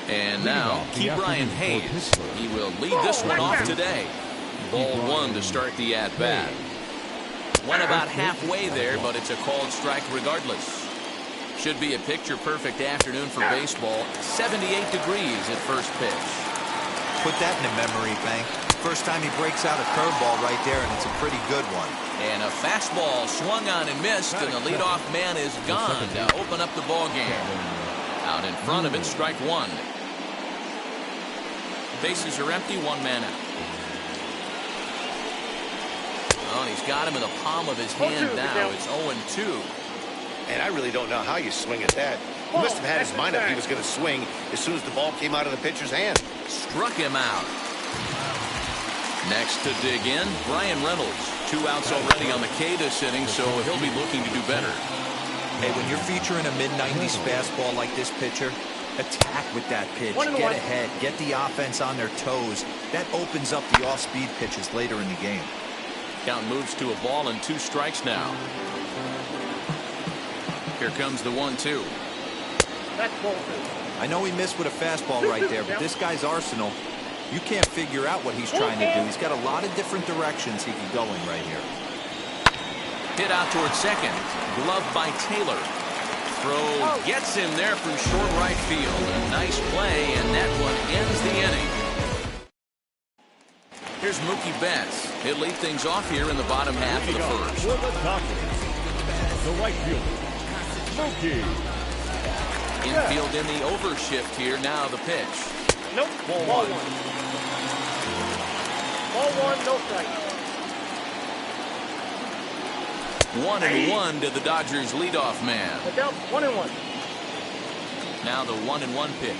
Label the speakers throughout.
Speaker 1: And now, Ke'Bryan Hayes. He will lead this one off today. Ball one to start the at-bat. Went about halfway there, but it's a called strike regardless. Should be a picture-perfect afternoon for baseball. 78 degrees at first pitch.
Speaker 2: Put that in a memory bank. First time he breaks out a curveball right there, and it's a pretty good one.
Speaker 1: And a fastball swung on and missed, and the leadoff man is gone to open up the ball game. Out in front of it, strike one. Bases are empty, one man out. Oh, and he's got him in the palm of his hand now. It's 0-2.
Speaker 3: And I really don't know how you swing at that. He must have had his mind up he was going to swing as soon as the ball came out of the pitcher's hand.
Speaker 1: Struck him out. Next to dig in, Bryan Reynolds. 2 outs already on the K this inning, so he'll be looking to do better.
Speaker 2: Hey, when you're featuring a mid-90s fastball like this pitcher, attack with that pitch. Get ahead. Get the offense on their toes. That opens up the off-speed pitches later in the game.
Speaker 1: Count moves to a ball and 2 strikes now. Here comes the 1-2.
Speaker 2: I know he missed with a fastball right there, but this guy's arsenal, you can't figure out what he's trying to do. He's got a lot of different directions he can go in right here.
Speaker 1: Hit out towards second. Glove by Taylor. Throw gets him there from short right field. A nice play, and that one ends the inning. Here's Mookie Betts. He'll lead things off here in the bottom half of the first.
Speaker 4: The right fielder, Mookie.
Speaker 1: Infield in the overshift here. Now the pitch.
Speaker 4: Nope. Ball one. Ball one, no strike.
Speaker 1: 1-1 to the Dodgers leadoff man.
Speaker 4: 1-1.
Speaker 1: Now the 1-1 pitch.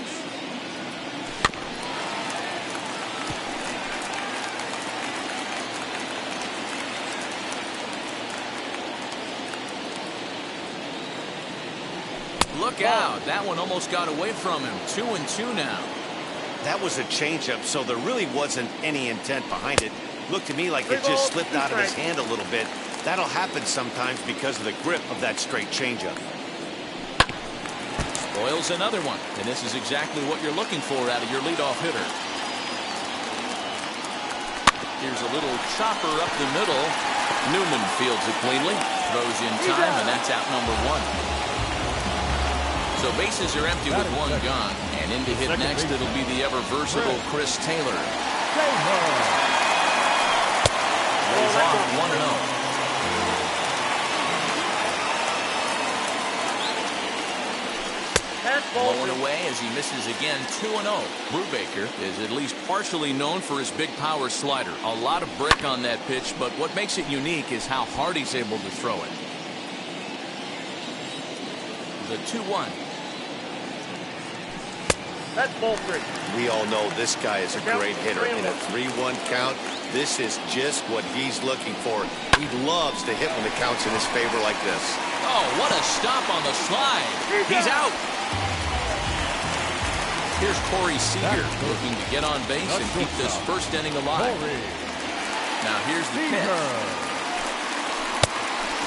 Speaker 1: Look out. That one almost got away from him. 2-2 now.
Speaker 3: That was a changeup, so there really wasn't any intent behind it. Looked to me like it just slipped out of his hand a little bit. That'll happen sometimes because of the grip of that straight changeup.
Speaker 1: Spoils another one, and this is exactly what you're looking for out of your leadoff hitter. Here's a little chopper up the middle. Newman fields it cleanly, throws in time, and that's out number 1. So bases are empty with 1 gone, and in to hit next it'll be the ever-versatile Chris Taylor. Lays off 1-0. Blowing away as he misses again. 2-0. Brubaker is at least partially known for his big power slider. A lot of break on that pitch, but what makes it unique is how hard he's able to throw it. The 2-1.
Speaker 4: That's ball 3.
Speaker 3: We all know this guy is a great hitter. In a 3-1 count, this is just what he's looking for. He loves to hit when the count's in his favor like this.
Speaker 1: Oh, what a stop on the slide. He's out. Here's Corey Seager looking to get on base and keep this first inning alive. Now here's the pitch.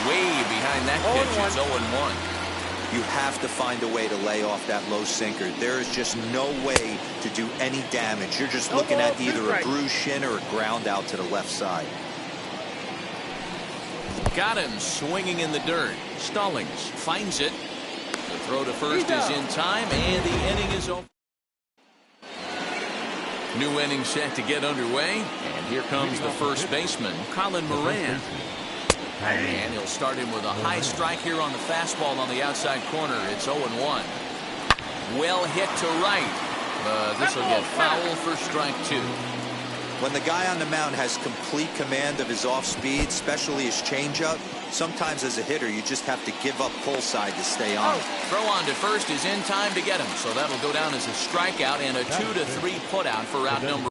Speaker 1: Way behind that pitch. It's 0-1.
Speaker 2: You have to find a way to lay off that low sinker. There is just no way to do any damage. You're just looking at either a bruised shin or a ground out to the left side.
Speaker 1: Got him swinging in the dirt. Stallings finds it. The throw to first is in time, and the inning is over. New inning set to get underway, and here comes the first baseman, Colin Moran. And he'll start him with a high strike here on the fastball on the outside corner. It's 0-1. Well hit to right, but this will get foul for strike 2.
Speaker 2: When the guy on the mound has complete command of his off speed, especially his changeup, sometimes as a hitter you just have to give up pull side to stay on.
Speaker 1: Throw on to first is in time to get him, so that'll go down as a strikeout and a 2-3 putout for out number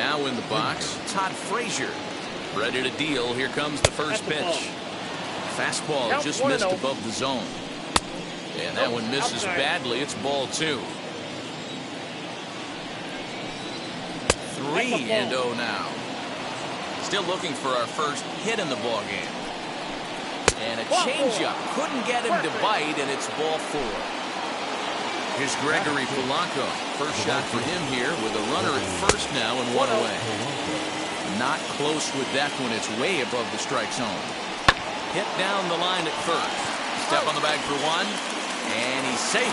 Speaker 1: Now in the box, Todd Frazier. Ready to deal. Here comes the first pitch. Fastball just missed above the zone. And that one misses badly. It's ball 2. 3-0 now. Still looking for our first hit in the ball game. And a changeup. Couldn't get him to bite, and it's ball 4. Here's Gregory Polanco. First shot for him here with a runner at first now and 1 away. Not close with that one. It's way above the strike zone. Hit down the line at first. Step on the bag for 1. And he's safe.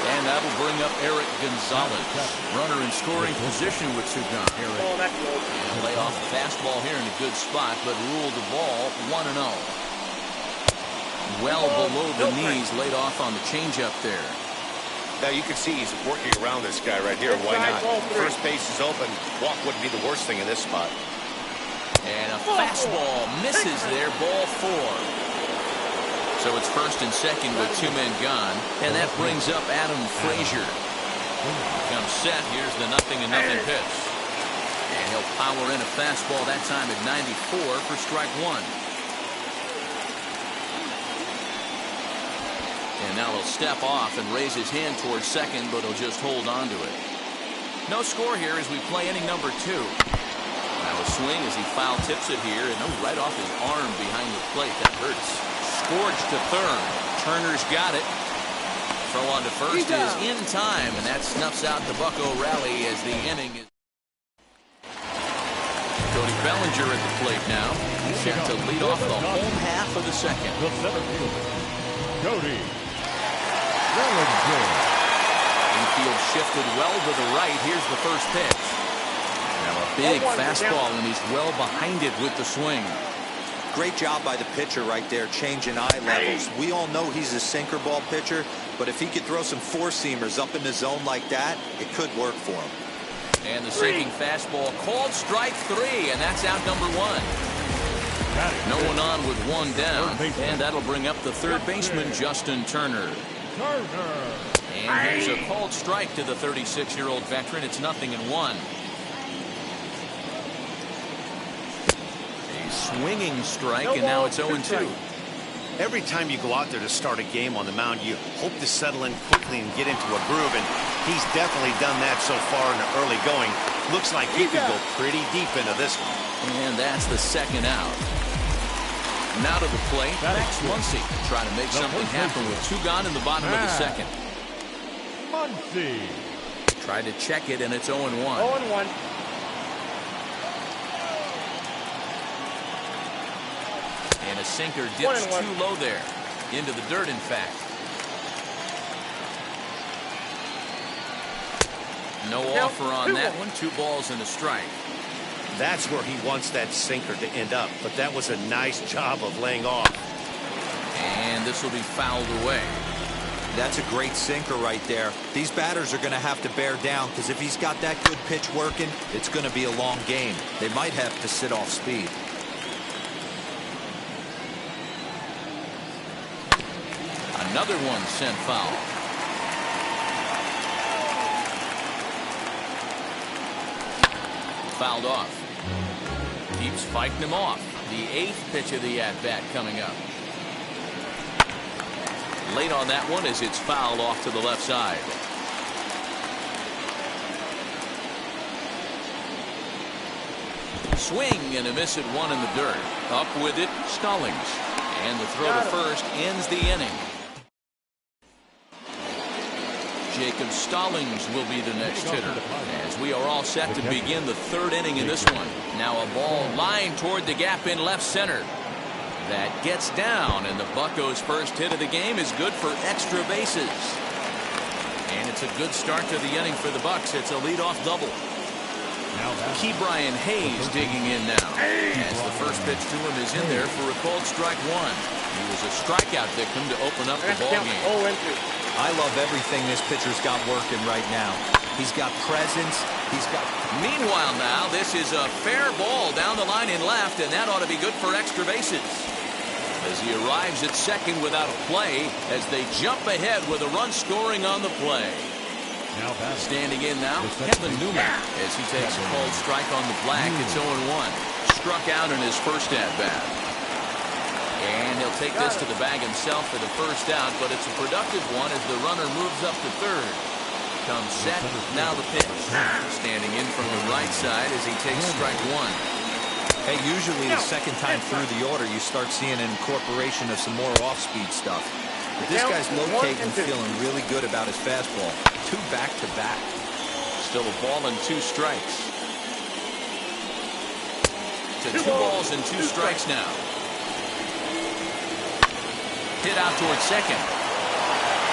Speaker 1: And that'll bring up Eric Gonzalez. Runner in scoring position with Sugan. And lay off the fastball here in a good spot, but ruled the ball 1-0. Well below the knees, laid off on the changeup there.
Speaker 3: Now you can see he's working around this guy right here. Why not? First base is open. Walk wouldn't be the worst thing in this spot.
Speaker 1: And a fastball misses there, ball 4. So it's first and second with 2 men gone, and that brings up Adam Frazier. Comes set. Here's the 0-0 pitch. And he'll power in a fastball that time at 94 for strike 1. And now he'll step off and raise his hand towards second, but he'll just hold on to it. No score here as we play inning number 2. Now a swing as he foul tips it here, and right off his arm behind the plate. That hurts. Scorched to third. Turner's got it. Throw on to first is in time, and that snuffs out the Bucco rally as the inning is. Cody Bellinger at the plate now. He's set to lead off the home half of the second.
Speaker 5: The center fielder, Cody Bellinger.
Speaker 1: Infield shifted well to the right. Here's the first pitch. Now a big fastball, and he's well behind it with the swing.
Speaker 2: Great job by the pitcher right there, changing eye levels. We all know he's a sinker ball pitcher, but if he could throw some four-seamers up in the zone like that, it could work for him.
Speaker 1: And the sinking fastball called strike 3, and that's out number 1. No one on with 1 down, and that'll bring up the third baseman, Justin Turner. And here's a called strike to the 36-year-old veteran. It's 0-1. A swinging strike, and now it's 0-2.
Speaker 3: Every time you go out there to start a game on the mound, you hope to settle in quickly and get into a groove, and he's definitely done that so far in the early going. Looks like he could go pretty deep into this one.
Speaker 1: And that's the second out. Now to the plate, Max Muncy trying to make something happen with 2 gone in the bottom of the second.
Speaker 5: Muncy
Speaker 1: tried to check it, and it's 0-1.
Speaker 4: 0-1.
Speaker 1: And a sinker dips too low there. Into the dirt, in fact. No offer on that one. 2 balls and a strike.
Speaker 3: That's where he wants that sinker to end up, but that was a nice job of laying off.
Speaker 1: And this will be fouled away.
Speaker 2: That's a great sinker right there. These batters are going to have to bear down, because if he's got that good pitch working, it's going to be a long game. They might have to sit off speed.
Speaker 1: Another one sent foul. Fouled off. Keeps fighting him off. The 8th pitch of the at-bat coming up. Late on that one as it's fouled off to the left side. Swing and a miss at 1 in the dirt. Up with it, Stallings. And the throw to first ends the inning. Jacob Stallings will be the next hitter, as we are all set to begin the 3rd inning in this one. Now a ball lined toward the gap in left center. That gets down, and the Buccos' first hit of the game is good for extra bases. And it's a good start to the inning for the Bucks. It's a leadoff double. Ke'Bryan Hayes digging in now, as the first pitch to him is in there for a called strike 1. He was a strikeout victim to open up the ball game.
Speaker 4: 0-2.
Speaker 2: I love everything this pitcher's got working right now. He's got presence. He's got.
Speaker 1: Meanwhile now, this is a fair ball down the line in left, and that ought to be good for extra bases. As he arrives at second without a play, as they jump ahead with a run scoring on the play.
Speaker 5: Now back.
Speaker 1: Standing in now, Kevin Newman, as he takes a called strike on the black. It's 0-1. Struck out in his first at-bat. And he'll take this to the bag himself for the first out, but it's a productive one as the runner moves up to third. Comes set, now the pitch. Standing in from the right side as he takes strike one.
Speaker 2: Hey, usually the second time through the order, you start seeing an incorporation of some more off-speed stuff. But this guy's locating, feeling really good about his fastball. 2 back-to-back.
Speaker 1: Still a ball and 2 strikes. To 2 balls and 2 strikes now. Hit out towards second.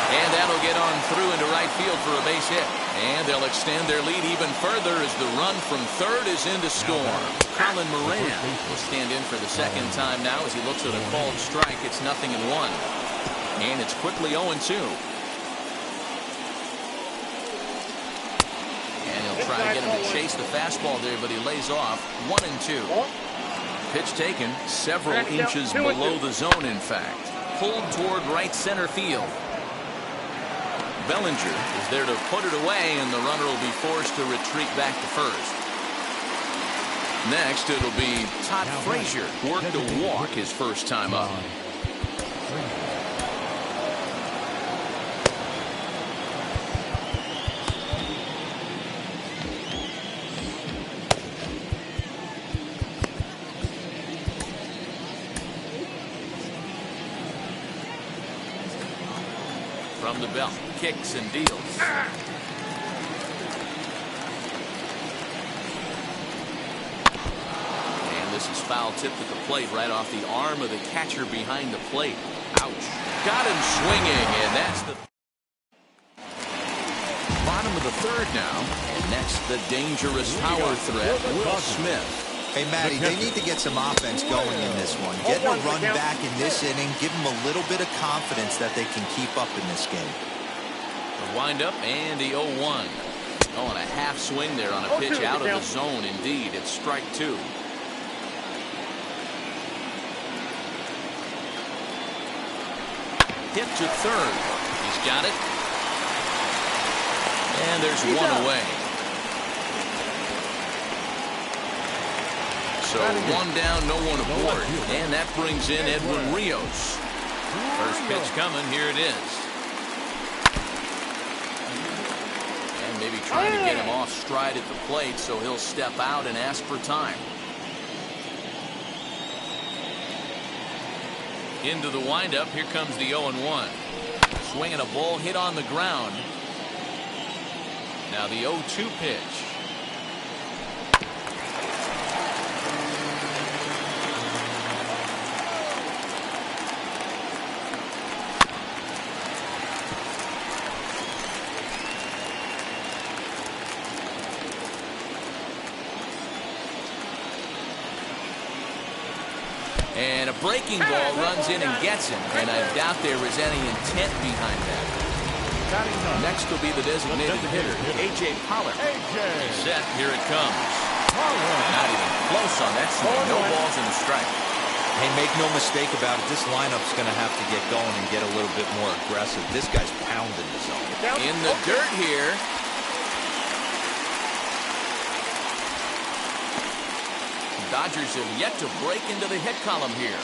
Speaker 1: And that'll get on through into right field for a base hit. And they'll extend their lead even further as the run from third is in to score. Colin Moran will stand in for the second time now as he looks at a called strike. It's 0-1. And it's quickly 0-2. And he'll try to get him to chase the fastball there, but he lays off. 1-2. Pitch taken several inches below the zone, in fact. Pulled toward right center field. Bellinger is there to put it away, and the runner will be forced to retreat back to first. Next, it'll be Todd Frazier, worked a walk his first time up. From the belt, kicks and deals. And this is foul tipped at the plate right off the arm of the catcher behind the plate. Ouch. Got him swinging, and that's the bottom of the third now. And next, the dangerous power threat, Will Smith.
Speaker 2: Hey, Matty, they need to get some offense going in this one. Getting a run back in this inning, give them a little bit of confidence that they can keep up in this game.
Speaker 1: The windup and the 0-1. Oh, and a half swing there on a pitch out of the zone. Indeed, it's strike 2. Hit to third. He's got it. And there's one away. So 1 down, no one aboard. And that brings in Edwin Rios. First pitch coming. Here it is. And maybe trying to get him off stride at the plate, so he'll step out and ask for time. Into the windup. Here comes the 0-1. Swinging a ball hit on the ground. Now the 0-2 pitch. And a breaking ball runs in and gets him. And I doubt there was any intent behind that. Next will be the designated hitter, A.J. Pollock. He's set. Here it comes. Not even close on that swing. No balls and a strike.
Speaker 2: Hey, make no mistake about it. This lineup's going to have to get going and get a little bit more aggressive. This guy's pounding the zone.
Speaker 1: In the dirt here. Dodgers have yet to break into the hit column here.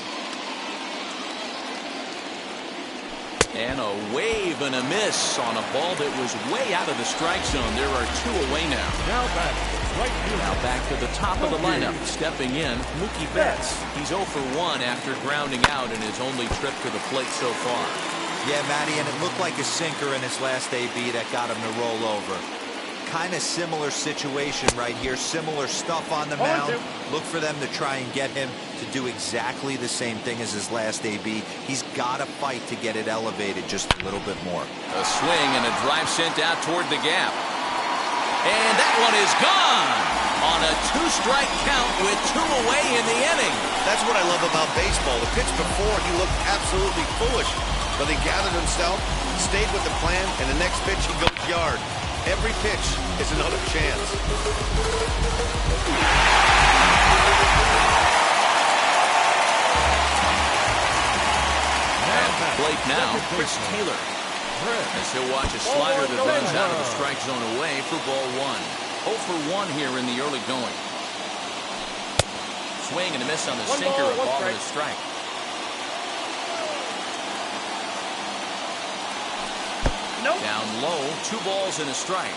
Speaker 1: And a wave and a miss on a ball that was way out of the strike zone. There are 2 away now. Now back to the top of the lineup. Stepping in, Mookie Betts. He's 0 for 1 after grounding out in his only trip to the plate so far.
Speaker 2: Yeah, Matty, and it looked like a sinker in his last AB that got him to roll over. Kind of similar situation right here. Similar stuff on the mound. Look for them to try and get him to do exactly the same thing as his last AB. He's got to fight to get it elevated just a little bit more.
Speaker 1: A swing and a drive sent out toward the gap. And that one is gone on a 2-strike count with 2 away in the inning.
Speaker 3: That's what I love about baseball. The pitch before, he looked absolutely foolish. But he gathered himself, stayed with the plan, and the next pitch he goes yard. Every pitch is another chance.
Speaker 1: At the plate now, Chris Taylor. As he'll watch a slider that runs out of the strike zone away for ball one. 0 for 1 here in the early going. Swing and a miss on the sinker, a ball and a strike.
Speaker 4: Nope.
Speaker 1: Down low, 2 balls and a strike.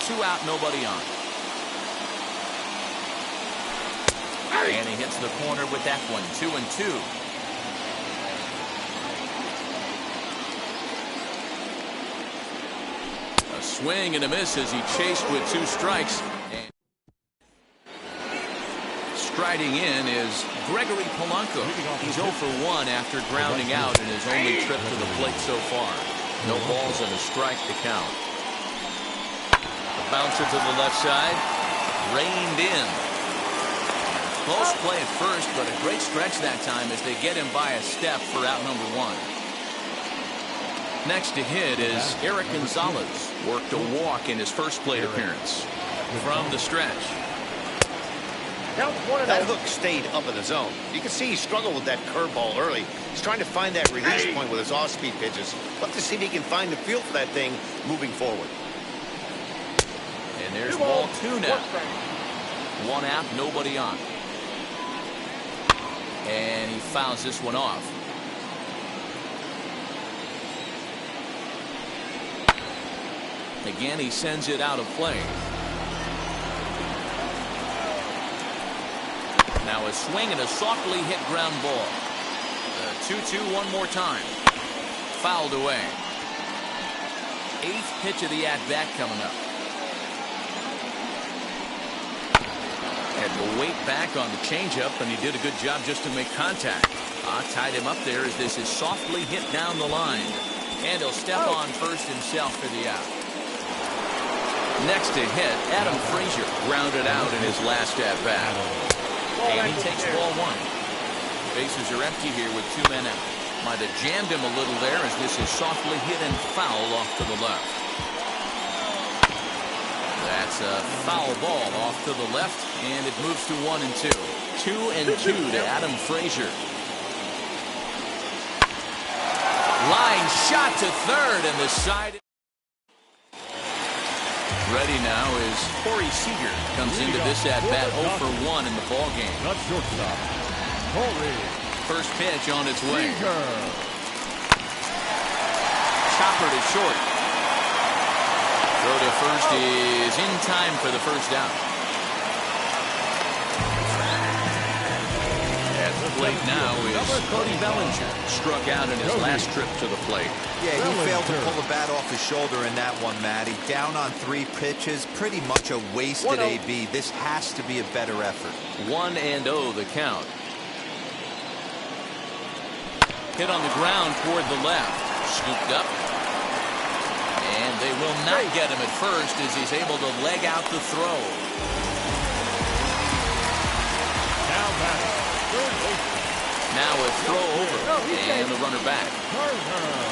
Speaker 1: 2 out, nobody on. And he hits the corner with that one. 2-2. A swing and a miss as he chased with 2 strikes. And striding in is Gregory Polanco. He's 0 for 1 after grounding out in his only trip to the plate so far. No balls and a strike to count. The bouncer to the left side. Reined in. Close play at first, but a great stretch that time as they get him by a step for out number 1. Next to hit is Eric Gonzalez. Worked a walk in his first plate appearance. From the stretch.
Speaker 3: That hook stayed up in the zone. You can see he struggled with that curveball early. He's trying to find that release point with his off-speed pitches. Look to see if he can find the feel for that thing moving forward.
Speaker 1: And there's ball 2 now. 1 out, nobody on. And he fouls this one off. Again, he sends it out of play. Now a swing and a softly hit ground ball. The 2-2 one more time. Fouled away. 8th pitch of the at-bat coming up. Had to wait back on the changeup, and he did a good job just to make contact. Tied him up there as this is softly hit down the line. And he'll step on first himself for the out. Next to hit, Adam Frazier grounded out in his last at-bat. And he takes ball 1. Bases are empty here with 2 men out. Might have jammed him a little there as this is softly hit and foul off to the left. That's a foul ball off to the left, and it moves to 1-2. 2-2 to Adam Frazier. Line shot to third, and the side. Ready now is Corey Seager. Comes into this at-bat 0 for 1 in the ballgame.
Speaker 5: The shortstop, Corey
Speaker 1: First pitch on its way.
Speaker 5: Seager.
Speaker 1: Chopper to short. Throw to first is in time for the first out. At the plate now is Cody Bellinger. Struck out in his last trip to the plate.
Speaker 2: Yeah, he failed to pull the bat off his shoulder in that one, Matty. Down on 3 pitches, pretty much a wasted AB. This has to be a better effort.
Speaker 1: 1-0 the count. Hit on the ground toward the left. Scooped up. And they will not get him at first as he's able to leg out the throw.
Speaker 5: Now batting, third baseman.
Speaker 1: Now a throw over and the runner back.
Speaker 5: Turner.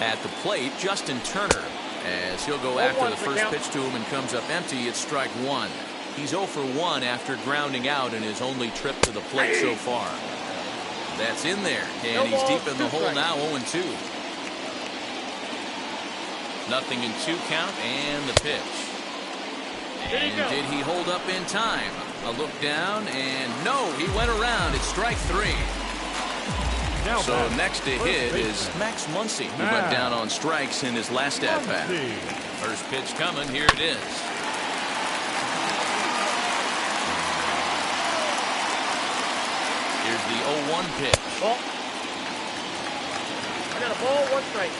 Speaker 1: At the plate, Justin Turner, as he'll go after the first pitch to him and comes up empty. It's strike 1. He's 0 for 1 after grounding out in his only trip to the plate so far. That's in there, and he's deep in the hole now, 0-2. 0-2 count, and the pitch. And did he hold up in time? A look down, and no, he went around. It's strike 3. So next to hit is Max Muncy, who went down on strikes in his last at-bat. First pitch coming, here it is. Here's the 0-1 pitch.
Speaker 4: Ball. I got a ball, 1 strike.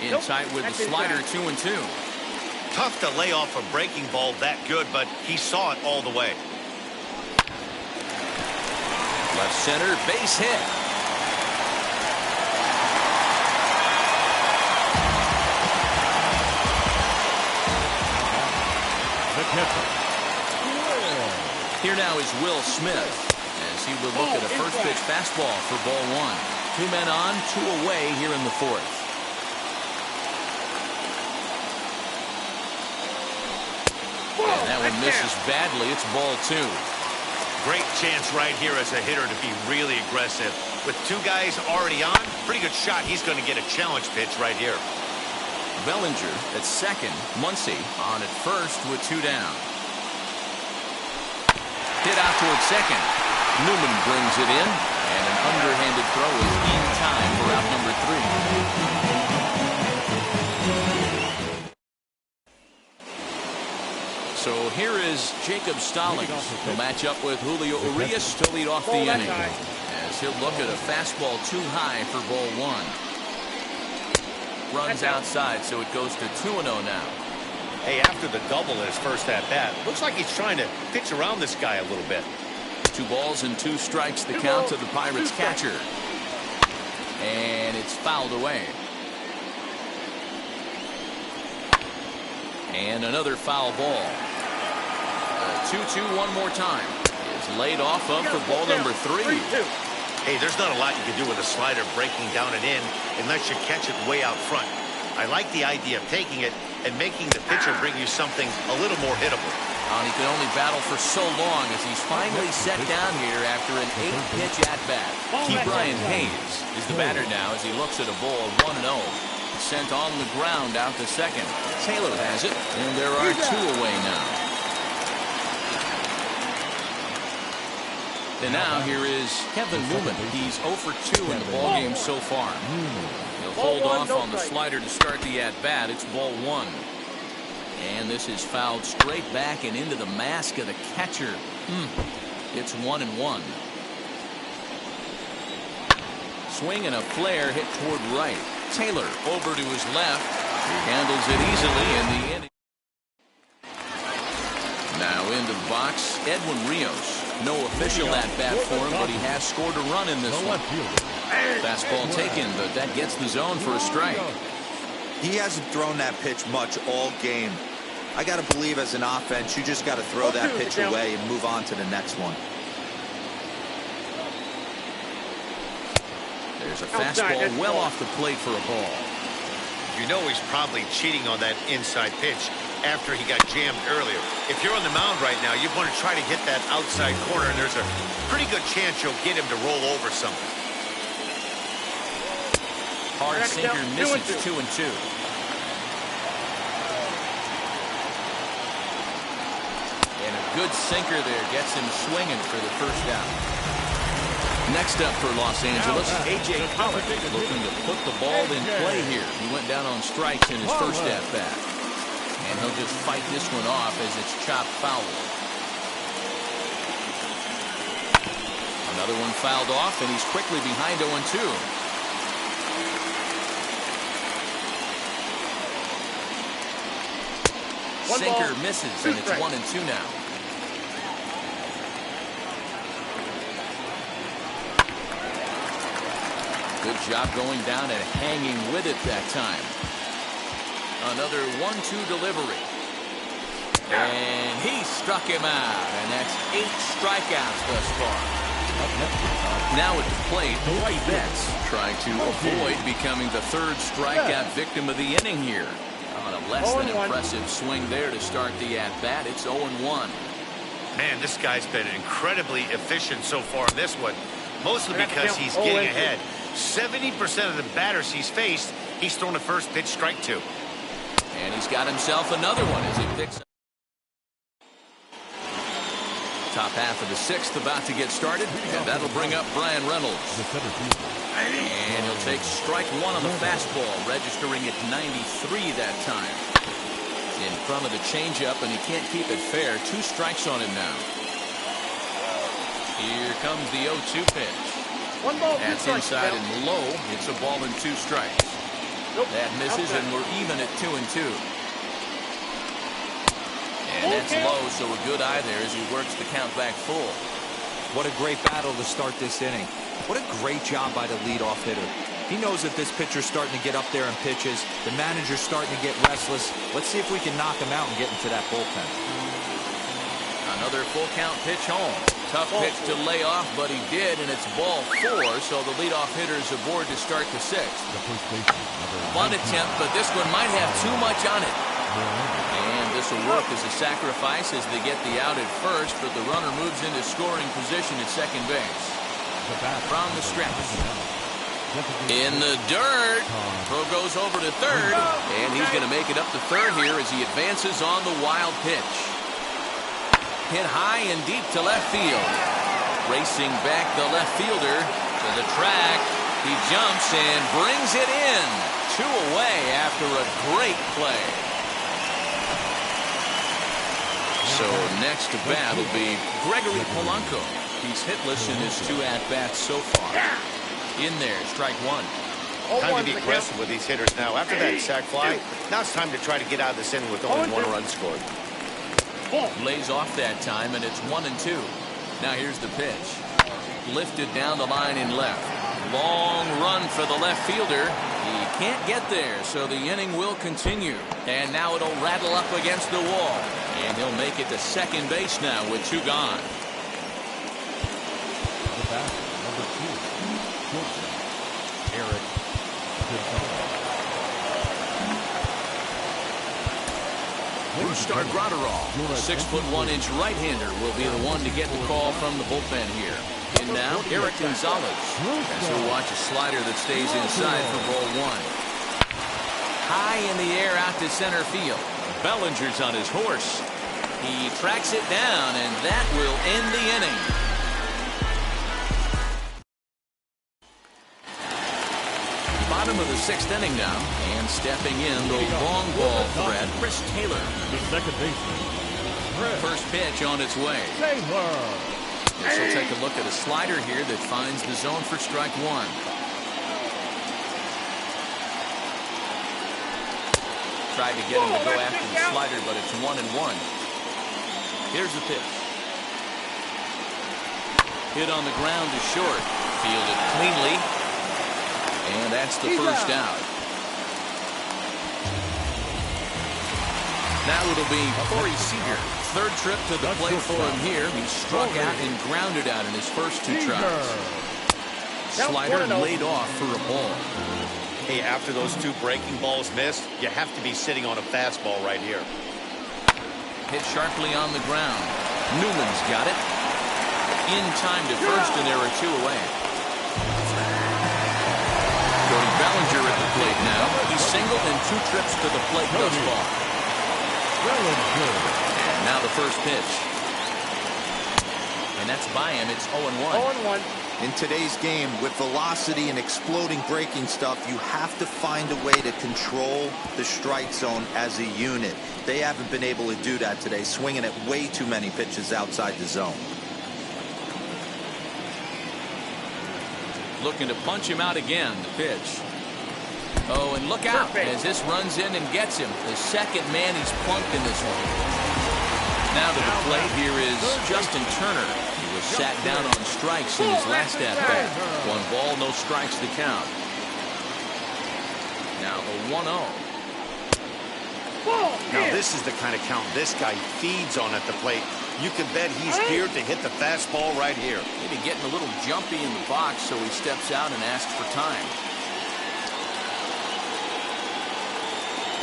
Speaker 1: In tight with the slider, 2-2.
Speaker 3: Tough to lay off a breaking ball that good, but he saw it all the way.
Speaker 1: Left center, base hit.
Speaker 5: The catcher,
Speaker 1: Here now is Will Smith as he will look at a first pitch fastball for ball one. 2 men on, 2 away here in the fourth. And that one misses badly. It's ball 2.
Speaker 3: Great chance right here as a hitter to be really aggressive. With 2 guys already on, pretty good shot. He's going to get a challenge pitch right here.
Speaker 1: Bellinger at second. Muncy on at first with 2 down. Hit out towards second. Newman brings it in, and an underhanded throw is in time for out number 3. So here is Jacob Stallings. He'll match up with Julio Urias to lead off the inning, as he'll look at a fastball too high for ball 1. Runs outside, so it goes to 2-0 now.
Speaker 3: Hey, after the double in his first at-bat, looks like he's trying to pitch around this guy a little bit.
Speaker 1: 2 balls and 2 strikes the count to the Pirates catcher. And it's fouled away. And another foul ball. 2-2 one more time. Is laid off of for ball number 3.
Speaker 3: Hey, there's not a lot you can do with a slider breaking down and in unless you catch it way out front. I like the idea of taking it and making the pitcher bring you something a little more hittable.
Speaker 1: And he can only battle for so long as he's finally set down here after an 8-pitch at-bat. Brian Hayes is the batter now as he looks at a ball 1-0. Sent on the ground out to second. Taylor has it, and there are 2 away now. And now here is Kevin Newman. He's 0 for 2 in the ballgame so far. He'll hold off on the slider to start the at-bat. It's ball 1. And this is fouled straight back and into the mask of the catcher. It's 1-1. Swing and a flare hit toward right. Taylor over to his left. He handles it easily in the inning. Now into the box, Edwin Rios. No official at-bat for him, but he has scored a run in this one. Fastball taken, but that gets the zone for a strike.
Speaker 2: He hasn't thrown that pitch much all game. I got to believe as an offense, you just got to throw that pitch away and move on to the next one.
Speaker 1: There's a fastball well off the plate for a ball.
Speaker 3: You know he's probably cheating on that inside pitch after he got jammed earlier. If you're on the mound right now, you want to try to hit that outside corner, and there's a pretty good chance you'll get him to roll over something.
Speaker 1: Hard sinker misses 2-2. And a good sinker there gets him swinging for the first down. Next up for Los Angeles, A.J. Collins looking to put the ball in play here. He went down on strikes in his first at-bat. And he'll just fight this one off as it's chopped foul. Another one fouled off, and he's quickly behind 0-2. Sinker misses, and it's 1-2 now. Good job going down and hanging with it that time. Another 1-2 delivery. And he struck him out, and that's 8 strikeouts thus far. Now at the plate, Mookie Betts trying to avoid becoming the 3rd strikeout victim of the inning here. On a less than impressive swing there to start the at-bat. It's 0-1.
Speaker 3: Man, this guy's been incredibly efficient so far in this one, mostly because he's getting ahead. 70% of the batters he's faced, he's thrown a first pitch strike to.
Speaker 1: And he's got himself another one as he picks up. Top half of the 6th about to get started, and that'll bring up Brian Reynolds. And he'll take strike 1 on the fastball, registering at 93 that time. In front of the changeup, and he can't keep it fair. 2 strikes on him now. Here comes the 0-2 pitch. That's inside and low. It's a ball and 2 strikes. That misses, and we're even at 2-2. And that's low, so a good eye there as he works the count back full.
Speaker 2: What a great battle to start this inning. What a great job by the leadoff hitter. He knows that this pitcher's starting to get up there in pitches. The manager's starting to get restless. Let's see if we can knock him out and get into that bullpen.
Speaker 1: Another full count pitch home. Tough pitch to lay off, but he did, and it's ball 4, so the leadoff hitter is aboard to start the 6th. Bunt attempt, but this one might have too much on it. And this will work as a sacrifice as they get the out at first, but the runner moves into scoring position at second base. From the stretch. In the dirt. Throw goes over to third, and he's going to make it up to third here as he advances on the wild pitch. Hit high and deep to left field. Racing back the left fielder to the track. He jumps and brings it in. 2 away after a great play. So next to bat will be Gregory Polanco. He's hitless in his 2 at-bats so far. In there, strike 1.
Speaker 3: Time to be aggressive with these hitters now. After that sac fly, now it's time to try to get out of this inning with only 1 run scored.
Speaker 1: Lays off that time, and it's 1-2. Now here's the pitch. Lifted down the line in left. Long run for the left fielder. He can't get there, so the inning will continue. And now it'll rattle up against the wall. And he'll make it to second base now with 2 gone.
Speaker 5: The bat, number 2, shortstop, Eric Gonzalez.
Speaker 1: Brusdar Graterol, 6'1" right-hander, will be the one to get the call from the bullpen here. And now, Eric Gonzalez. As he'll watch a slider that stays inside for ball 1. High in the air out to center field. Bellinger's on his horse. He tracks it down, and that will end the inning. Bottom of the 6th inning now, and stepping in the long ball threat, Chris Taylor.
Speaker 5: The second baseman.
Speaker 1: First pitch on its way.
Speaker 5: Taylor.
Speaker 1: This will take a look at a slider here that finds the zone for strike 1. Tried to get him to go after the slider, but it's 1-1. Here's the pitch. Hit on the ground to short. Fielded cleanly. And that's the first out. Now it'll be Corey Seager. 3rd trip to the plate for him here. He struck out and grounded out in his first 2 tries. Slider laid off for a ball.
Speaker 3: Hey, after those 2 breaking balls missed, you have to be sitting on a fastball right here.
Speaker 1: Hit sharply on the ground. Newman's got it. In time to first, and there are 2 away. Cody Bellinger at the plate now. He's singled in 2 trips to the plate thus far. And now the first pitch. And that's by him. It's 0-1.
Speaker 4: 0-1.
Speaker 2: In today's game, with velocity and exploding breaking stuff, you have to find a way to control the strike zone as a unit. They haven't been able to do that today, swinging at way too many pitches outside the zone.
Speaker 1: Looking to punch him out again. The pitch. Oh, and look out as this runs in and gets him. The second man he's plunked in this one. Now to the plate here is Justin Turner. He was sat down on strikes in his last at-bat. 1 ball, no strikes to count. Now the 1-0.
Speaker 3: Now this is the kind of count this guy feeds on at the plate. You can bet he's geared to hit the fastball right here.
Speaker 1: Maybe getting a little jumpy in the box, so he steps out and asks for time.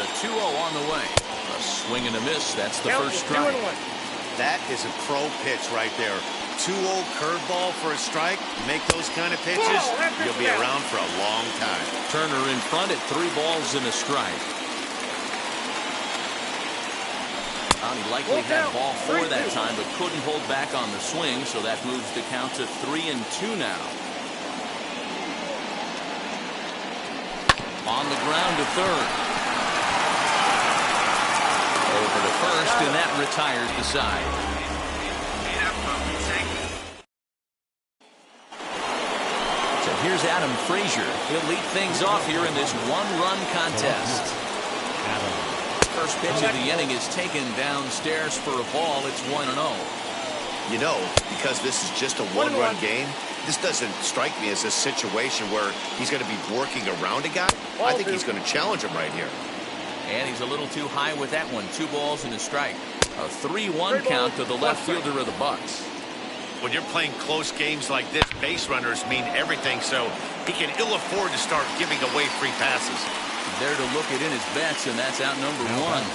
Speaker 1: The 2-0 on the way. A swing and a miss. That's the first strike.
Speaker 3: That is a pro pitch right there. 2-0 curveball for a strike. Make those kind of pitches, you'll be around for a long time.
Speaker 1: Turner in front at 3 balls and a strike. He likely had ball 4 that time, but couldn't hold back on the swing, so that moves the count to 3-2 now. On the ground to third. Over to first, and that retires the side. So here's Adam Frazier. He'll lead things off here in this 1-run contest. First pitch of the inning is taken downstairs for a ball. It's 1-0.
Speaker 3: You know, because this is just a 1-run game, this doesn't strike me as a situation where he's going to be working around a guy. I think he's going to challenge him right here.
Speaker 1: And he's a little too high with that one. 2 balls and a strike. A 3-1 count to the left fielder of the Bucks.
Speaker 3: When you're playing close games like this, base runners mean everything, so he can ill afford to start giving away free passes.
Speaker 1: There to look it in his bets, and that's out number one.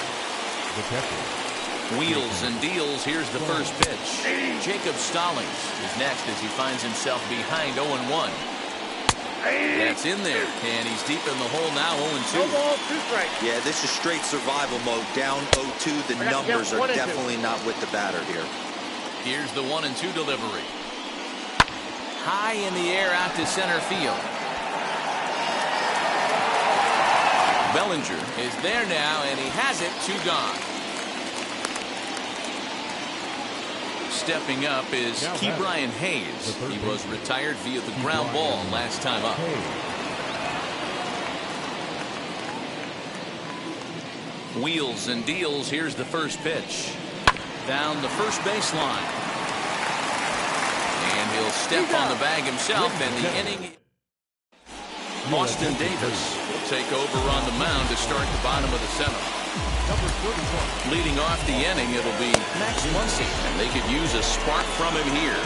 Speaker 1: Wheels and deals. Here's the first pitch. Jacob Stallings is next as he finds himself behind 0-1. That's in there, and he's deep in the hole now, 0-2.
Speaker 4: 2 strikes.
Speaker 2: Yeah, this is straight survival mode. Down 0-2. The numbers are definitely not with the batter here.
Speaker 1: Here's the 1-2 delivery. High in the air out to center field. Bellinger is there now, and he has it. 2 gone. Stepping up is Ke'Bryan Hayes. He was retired via the ground ball last time up. Wheels and deals. Here's the first pitch. Down the first baseline. And he'll step on the bag himself, and the inning. Austin Davis will take over on the mound to start the bottom of the 7th. Leading off the inning, it'll be Max Muncy, and they could use a spark from him here.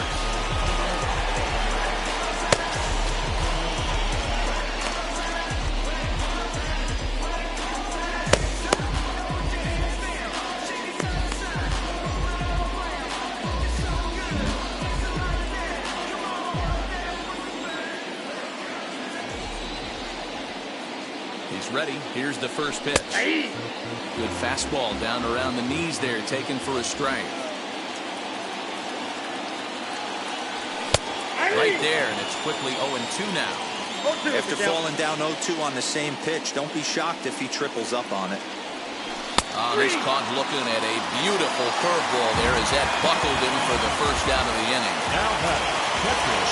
Speaker 1: He's ready. Here's the first pitch. Good fastball down around the knees there, taken for a strike. Right there, and it's quickly 0-2 now.
Speaker 2: After falling down 0-2 on the same pitch, don't be shocked if he triples up on it.
Speaker 1: He's caught looking at a beautiful curveball there as that buckled him for the first out of the inning.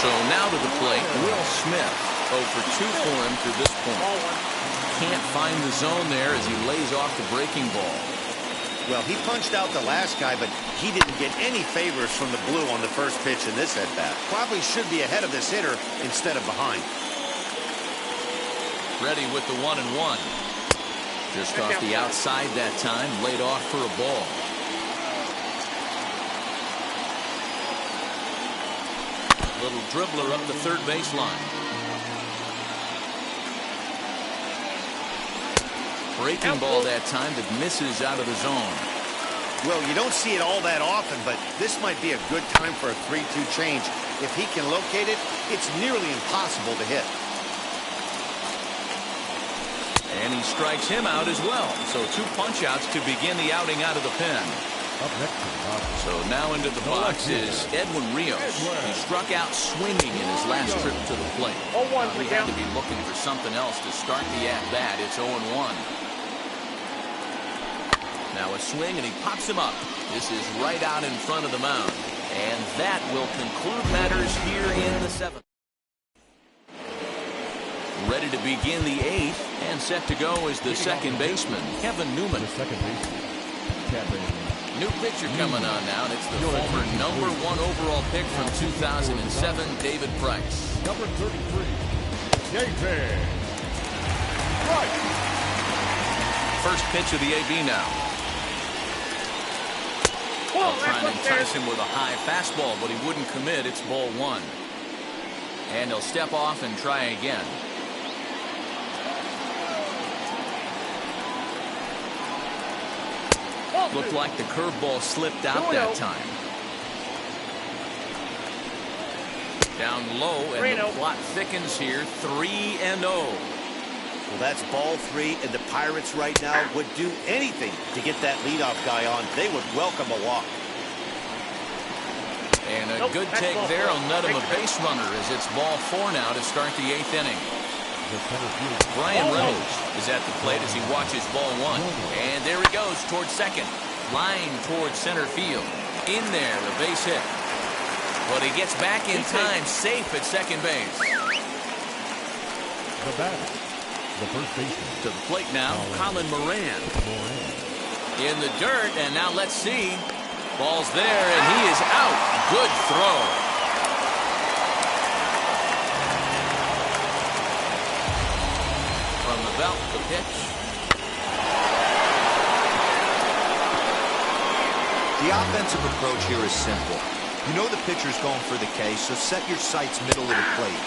Speaker 1: So now to the plate, Will Smith. 0 for 2 for him to this point. Can't find the zone there as he lays off the breaking ball.
Speaker 3: Well, he punched out the last guy, but he didn't get any favors from the blue on the first pitch in this at-bat. Probably should be ahead of this hitter instead of behind.
Speaker 1: Ready with the 1-1. Just off the outside that time, laid off for a ball. Little dribbler up the third baseline. Breaking ball that time that misses out of the zone.
Speaker 3: Well, you don't see it all that often, but this might be a good time for a 3-2 change. If he can locate it, it's nearly impossible to hit.
Speaker 1: And he strikes him out as well. So 2 punch-outs to begin the outing out of the pen. So now into the box is Edwin Rios. He struck out swinging in his last trip to the plate. He had to be looking for something else to start the at-bat. It's 0-1. Now a swing, and he pops him up. This is right out in front of the mound. And that will conclude matters here in the 7th. Ready to begin the 8th, and set to go is the second baseman, Kevin Newman. New pitcher coming on now, and it's the former number 1 overall pick from 2007, David Price.
Speaker 5: Number 33, David Price.
Speaker 1: First pitch of the AB now. Trying to entice him with a high fastball, but he wouldn't commit. It's ball 1. And he'll step off and try again. Looked like the curveball slipped out that time. Down low, and the plot thickens here. 3-0.
Speaker 3: Well, that's ball 3, and the Pirates right now would do anything to get that leadoff guy on. They would welcome a walk.
Speaker 1: And a good take there will nut him a base runner as it's ball 4 now to start the 8th inning. Brian Reynolds is at the plate as he watches ball 1. And there he goes towards second. Line towards center field. In there, a base hit. But he gets back in time, safe at second base.
Speaker 5: The batter, the first baseman.
Speaker 1: To the plate now, Colin Moran. In the dirt, and now let's see. Ball's there, and he is out. Good throw. From the belt, the pitch.
Speaker 2: The offensive approach here is simple. You know the pitcher's going for the K, so set your sights middle of the plate.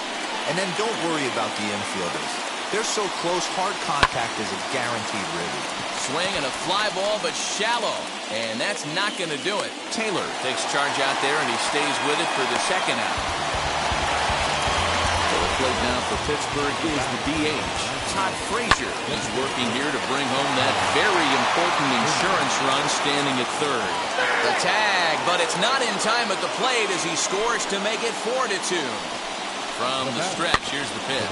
Speaker 2: And then don't worry about the infielders. They're so close, hard contact is a guaranteed ribby.
Speaker 1: Swing and a fly ball, but shallow. And that's not going to do it. Taylor takes charge out there, and he stays with it for the second out. So the plate now for Pittsburgh is the DH. Todd Frazier is working here to bring home that very important insurance run, standing at third. The tag, but it's not in time at the plate as he scores to make it 4-2. From the stretch, here's the pitch.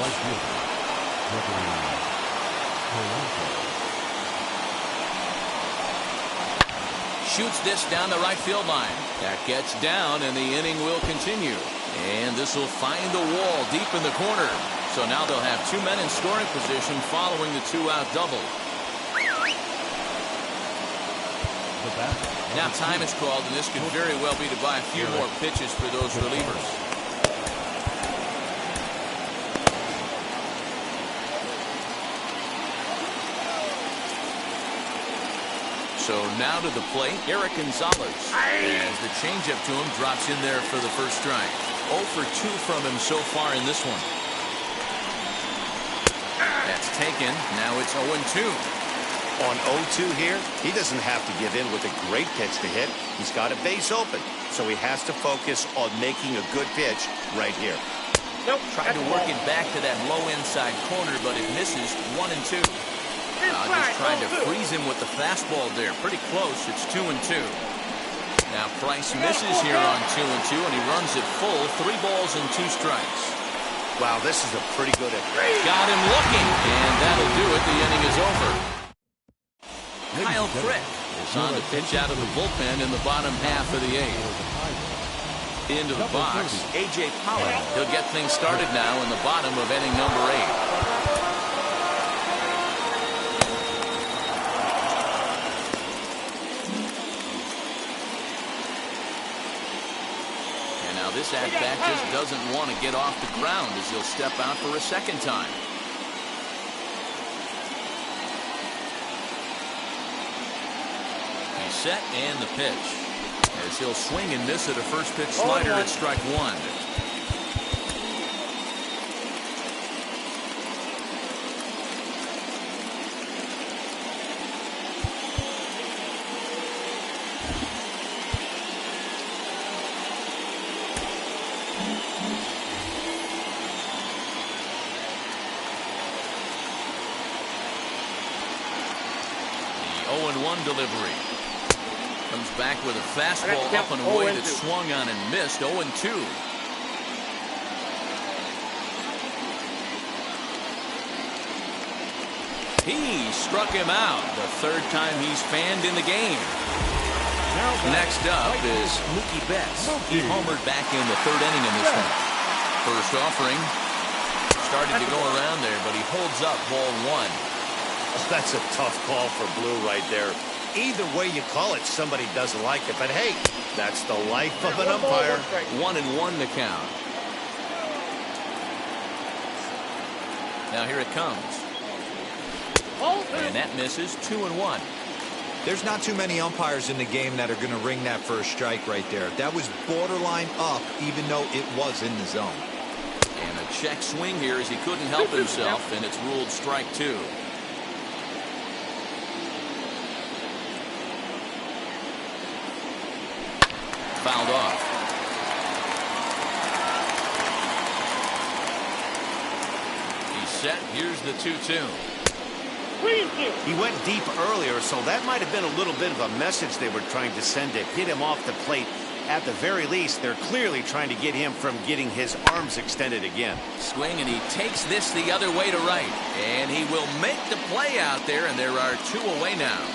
Speaker 1: Shoots this down the right field line. That gets down, and the inning will continue. And this will find the wall deep in the corner. So now they'll have two men in scoring position following the two-out double. Now time is called, and this could very well be to buy a few more pitches for those relievers. So now to the plate, Eric Gonzalez. As the changeup to him drops in there for the first strike. 0 for 2 from him so far in this one. That's taken. Now it's 0-2.
Speaker 3: On 0-2 here, he doesn't have to give in with a great pitch to hit. He's got a base open, so he has to focus on making a good pitch right here.
Speaker 4: Nope.
Speaker 1: Tried to work it back to that low inside corner, but it misses. 1-2. Just trying to freeze him with the fastball there. Pretty close. It's 2-2. Now Price misses here on 2-2, and he runs it full. 3 balls and 2 strikes.
Speaker 3: Wow, this is a pretty good at-bat.
Speaker 1: Got him looking, and that'll do it. The inning is over. Kyle Crick is on to pitch out of the bullpen in the bottom half of the 8th. Into the box, A.J. Pollock. He'll get things started now in the bottom of inning number 8. This at-bat just doesn't want to get off the ground as he'll step out for a second time. He's set, and the pitch. As he'll swing and miss at a first pitch slider at strike 1. Delivery. Comes back with a fastball up and away that swung on and missed. 0-2. He struck him out. The third time he's fanned in the game. Next up is Mookie Betts. He homered back in the 3rd inning in this one. First offering. Started to go around there, but he holds up ball 1.
Speaker 3: Oh, that's a tough call for Blue right there. Either way you call it, somebody doesn't like it. But hey, that's the life of an umpire.
Speaker 1: 1-1 to count. Now here it comes. And that misses. 2-1.
Speaker 2: There's not too many umpires in the game that are going to ring that first strike right there. That was borderline up, even though it was in the zone.
Speaker 1: And a check swing here as he couldn't help himself, and it's ruled strike 2. Fouled off. He's set. Here's the 2-2.
Speaker 3: He went deep earlier, so that might have been a little bit of a message they were trying to send to hit him off the plate. At the very least, they're clearly trying to get him from getting his arms extended again.
Speaker 1: Swing, and he takes this the other way to right. And he will make the play out there, and there are 2 away now.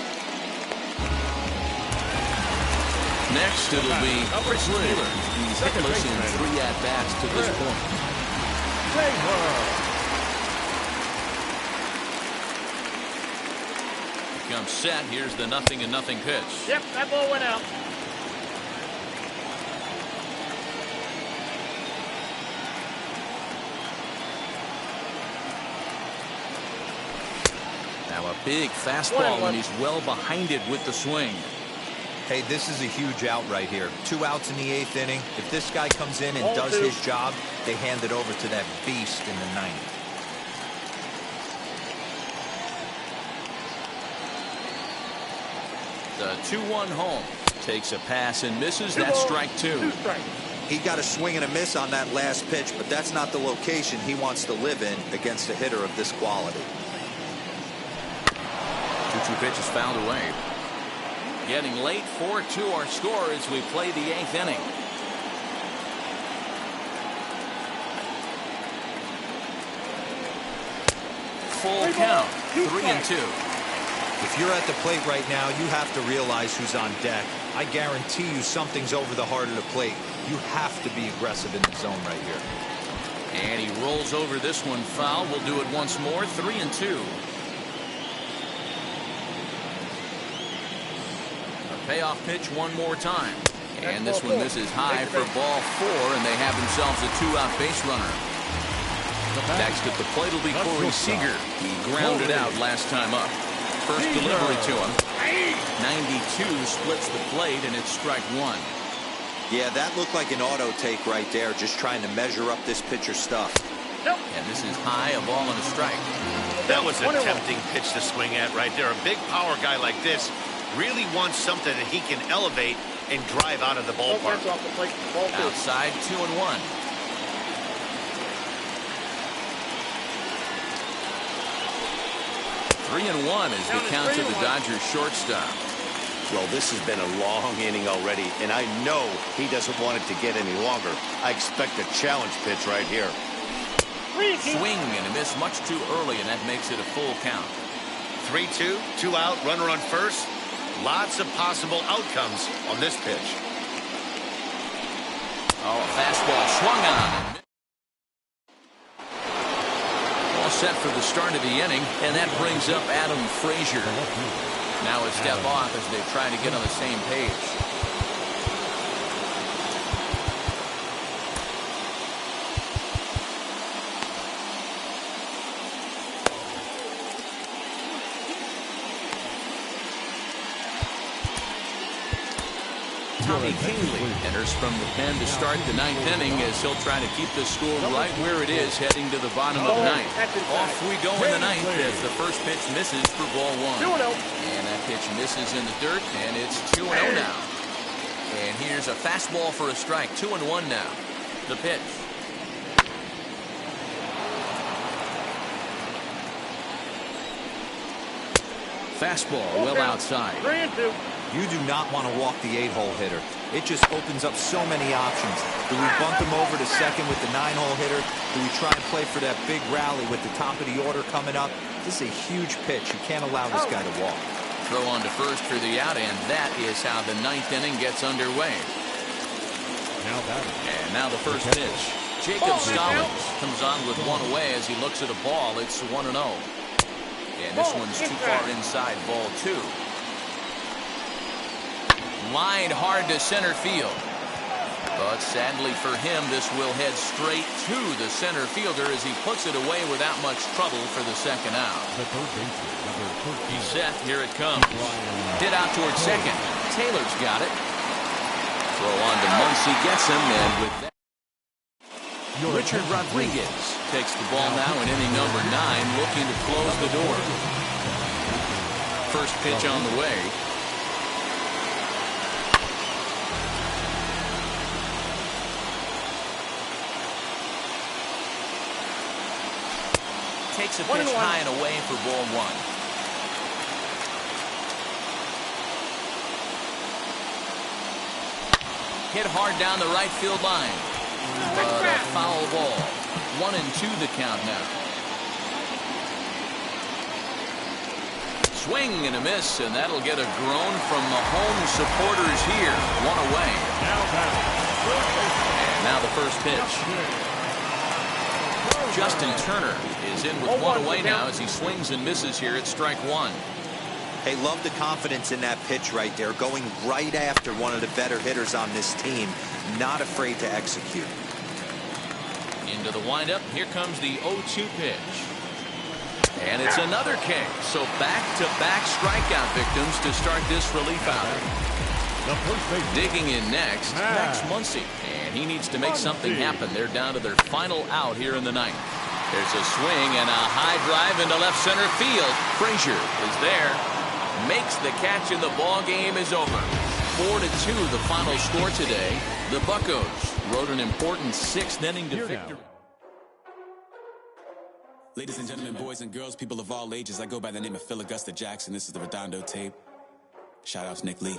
Speaker 1: Next, it'll be Chris Taylor. He's hitless in 3 at-bats to this point. He comes set. Here's the 0-0 pitch.
Speaker 4: Yep, that ball went out.
Speaker 1: Now a big fastball, and he's well behind it with the swing.
Speaker 2: Hey, this is a huge out right here. 2 outs in the 8th inning. If this guy comes in and does his job, they hand it over to that beast in the 9th.
Speaker 1: The 2-1 home. Takes a pass and misses. That's strike 2.
Speaker 2: He got a swing and a miss on that last pitch, but that's not the location he wants to live in against a hitter of this quality.
Speaker 1: 2-2 pitch is fouled away. Getting late, 4-2 our score as we play the 8th inning. Full count, 3-2.
Speaker 2: If you're at the plate right now, you have to realize who's on deck. I guarantee you something's over the heart of the plate. You have to be aggressive in the zone right here.
Speaker 1: And he rolls over this one foul. We'll do it once more, 3-2. Payoff pitch one more time. And this one misses high for ball 4, and they have themselves a 2-out base runner. Next at the plate will be Corey Seager. He grounded out last time up. First delivery to him. 92 splits the plate, and it's strike 1.
Speaker 2: Yeah, that looked like an auto take right there, just trying to measure up this pitcher's stuff.
Speaker 1: And this is high, a ball and a strike.
Speaker 3: That was a tempting pitch to swing at right there. A big power guy like this really wants something that he can elevate and drive out of the ballpark.
Speaker 1: Outside, 2-1. Three and 1 is the count to the Dodgers shortstop.
Speaker 3: Well, this has been a long inning already, and I know he doesn't want it to get any longer. I expect a challenge pitch right here.
Speaker 1: Swing and a miss much too early, and that makes it a full count.
Speaker 3: 3-2, 2 out, runner on first. Lots of possible outcomes on this pitch.
Speaker 1: Oh, a fastball swung on. All set for the start of the inning, and that brings up Adam Frazier. Now a step off as they try to get on the same page. Tommy Kahnle enters from the pen to start the 9th inning as he'll try to keep the score right where it is heading to the bottom of the 9th. Off we go in the 9th as the first pitch misses for ball 1. And that pitch misses in the dirt, and it's 2-0 now. And here's a fastball for a strike. 2-1 now. The pitch. Fastball well outside.
Speaker 2: You do not want to walk the 8-hole hitter. It just opens up so many options. Do we bunt him over to second with the 9-hole hitter? Do we try and play for that big rally with the top of the order coming up? This is a huge pitch. You can't allow this guy to walk.
Speaker 1: Throw on to first for the out, and that is how the 9th inning gets underway. And now the first pitch. Jacob Stallings comes on with one away as he looks at a ball. It's 1-0. And this one's too far inside, ball 2. Lined hard to center field. But sadly for him, this will head straight to the center fielder as he puts it away without much trouble for the second out. He's set. Here it comes. Hit out towards second. Taylor's got it. Throw on to Muncy, gets him, and with that, Richard Rodriguez takes the ball now in inning number 9, looking to close the door. First pitch on the way. Takes a pitch high and away for ball 1. Hit hard down the right field line. But a foul ball. 1-2 the count now. Swing and a miss, and that'll get a groan from the home supporters here. One away. And now the first pitch. Justin Turner is in with one away now as he swings and misses here at strike 1.
Speaker 2: Hey, love the confidence in that pitch right there, going right after one of the better hitters on this team, not afraid to execute.
Speaker 1: Into the windup, here comes the 0-2 pitch. And it's another K, so back-to-back strikeout victims to start this relief outing.
Speaker 5: The first baseman.
Speaker 1: Digging in next, Max Muncy. And he needs to make something happen. They're down to their final out here in the ninth. There's a swing and a high drive into left center field. Frazier is there. Makes the catch and the ball game is over. 4-2 the final score today. The Buccos rode an important 6th inning to victory.
Speaker 6: Ladies and gentlemen, boys and girls, people of all ages, I go by the name of Phil Augusta Jackson. This is the Redondo tape. Shout out to Nick Lee.